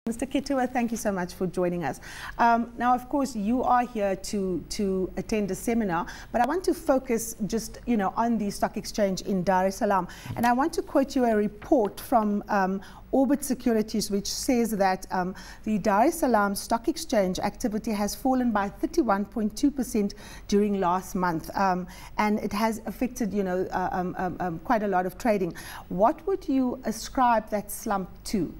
Mr. Kitua, thank you so much for joining us. Now, of course, you are here to attend a seminar, but I want to focus just, on the stock exchange in Dar es Salaam. And I want to quote you a report from Orbit Securities, which says that the Dar es Salaam Stock Exchange activity has fallen by 31.2% during last month, and it has affected, quite a lot of trading. What would you ascribe that slump to?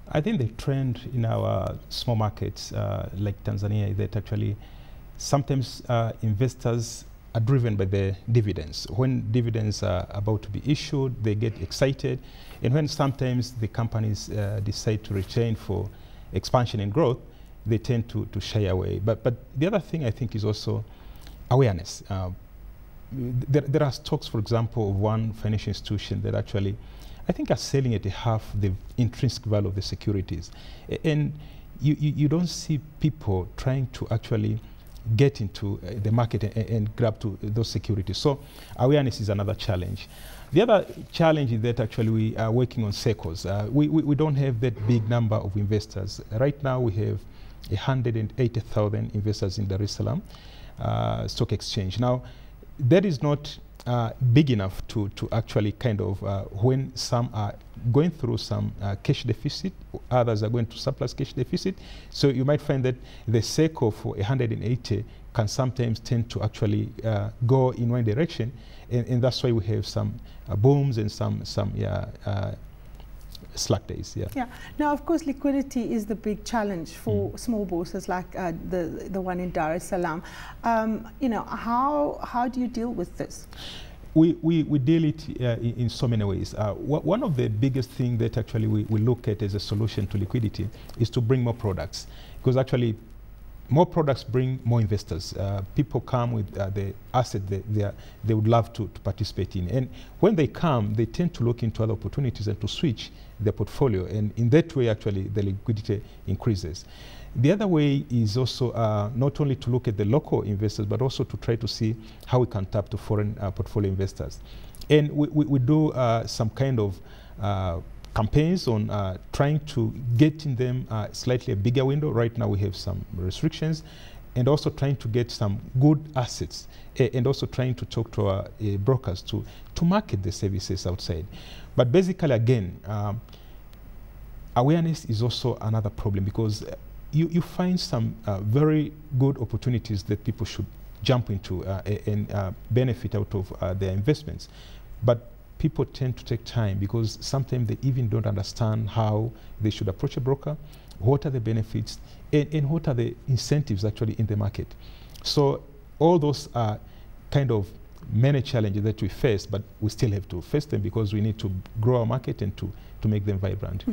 I think the trend in our small markets like Tanzania is that actually sometimes investors are driven by the dividends. When dividends are about to be issued, they get excited. And when sometimes the companies decide to retain for expansion and growth, they tend to shy away. But the other thing I think is also awareness. There are stocks, for example, of one financial institution that actually I think are selling at half the intrinsic value of the securities. And you don't see people trying to actually get into the market and grab to those securities. So awareness is another challenge. The other challenge is that actually we are working on circles. We don't have that big number of investors. Right now we have 180,000 investors in Dar es Salaam Stock Exchange. Now, that is not big enough to actually kind of, when some are going through some cash deficit, others are going to surplus cash deficit. So you might find that the cycle for 180 can sometimes tend to actually go in one direction, and that's why we have some booms and some slack days. Yeah. Now, of course, liquidity is the big challenge for small bourses like the one in Dar es Salaam. How do you deal with this? We deal it in so many ways. One of the biggest things that actually we look at as a solution to liquidity is to bring more products, because actually more products bring more investors. People come with the asset they would love to participate in. And when they come, they tend to look into other opportunities and to switch their portfolio. And in that way, actually, the liquidity increases. The other way is also not only to look at the local investors, but also to try to see how we can tap to foreign portfolio investors. And we do some kind of campaigns on trying to get in them slightly a bigger window. Right now we have some restrictions, and also trying to get some good assets, and also trying to talk to our brokers to market the services outside. But basically, again, awareness is also another problem, because you find some very good opportunities that people should jump into and benefit out of their investments. But people tend to take time, because sometimes they even don't understand how they should approach a broker, what are the benefits, and what are the incentives actually in the market. So all those are kind of many challenges that we face, but we still have to face them, because we need to grow our market and to make them vibrant.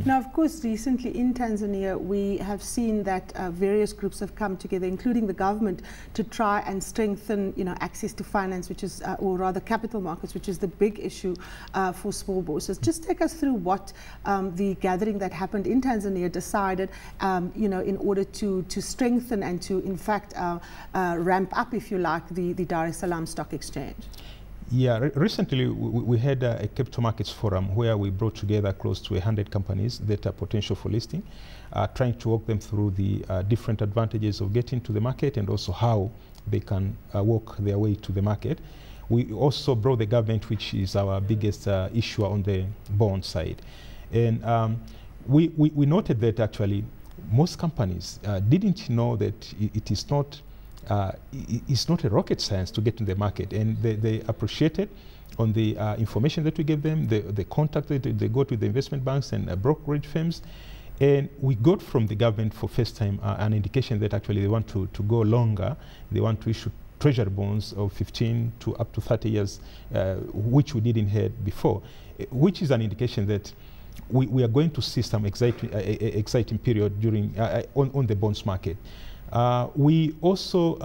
Now, of course, recently in Tanzania, we have seen that various groups have come together, including the government, to try and strengthen, access to finance, which is, or rather capital markets, which is the big issue for small bourses. Just take us through what the gathering that happened in Tanzania decided, in order to strengthen and to, in fact, ramp up, if you like, the Dar es Salaam Stock Exchange. Yeah, recently we had a capital markets forum where we brought together close to 100 companies that are potential for listing, trying to walk them through the different advantages of getting to the market, and also how they can walk their way to the market. We also brought the government, which is our biggest issue on the bond side. And we noted that actually most companies didn't know that it's not a rocket science to get in the market, and they appreciated on the information that we gave them, the contact that they got with the investment banks and brokerage firms. And we got from the government for first time an indication that actually they want to go longer. They want to issue treasury bonds of 15 to up to 30 years, which we didn't have before, which is an indication that we are going to see some exciting period during on the bonds market. We also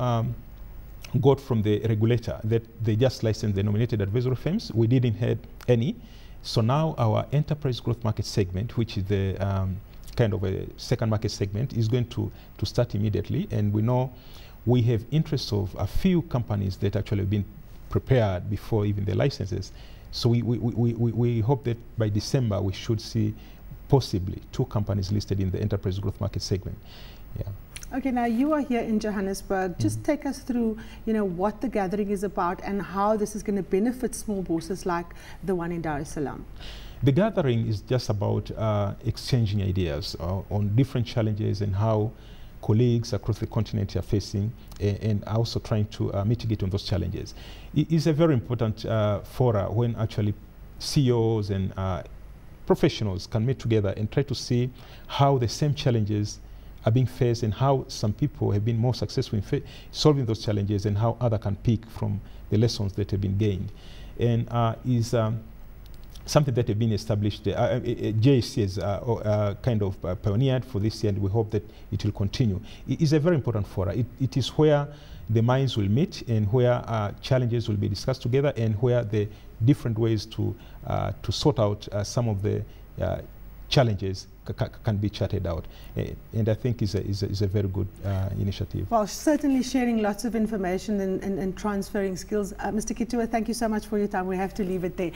got from the regulator that they just licensed the nominated advisory firms. We didn't have any. So now our enterprise growth market segment, which is the kind of a second market segment, is going to start immediately. And we know we have interests of a few companies that actually have been prepared before even the licenses. So we hope that by December we should see possibly 2 companies listed in the enterprise growth market segment. Yeah. Okay, now you are here in Johannesburg. Just take us through, what the gathering is about and how this is going to benefit small bourses like the one in Dar es Salaam. The gathering is just about exchanging ideas on different challenges and how colleagues across the continent are facing, and also trying to mitigate on those challenges. It is a very important forum when actually CEOs and professionals can meet together and try to see how the same challenges are being faced and how some people have been more successful in solving those challenges and how others can pick from the lessons that have been gained. And is something that have been established. JSC has kind of pioneered for this year, and we hope that it will continue. It is a very important forum. It is where the minds will meet and where challenges will be discussed together and where the different ways to sort out some of the challenges can be charted out, and I think is a very good initiative. Well, certainly sharing lots of information and transferring skills. Mr. Kitua, thank you so much for your time. We have to leave it there.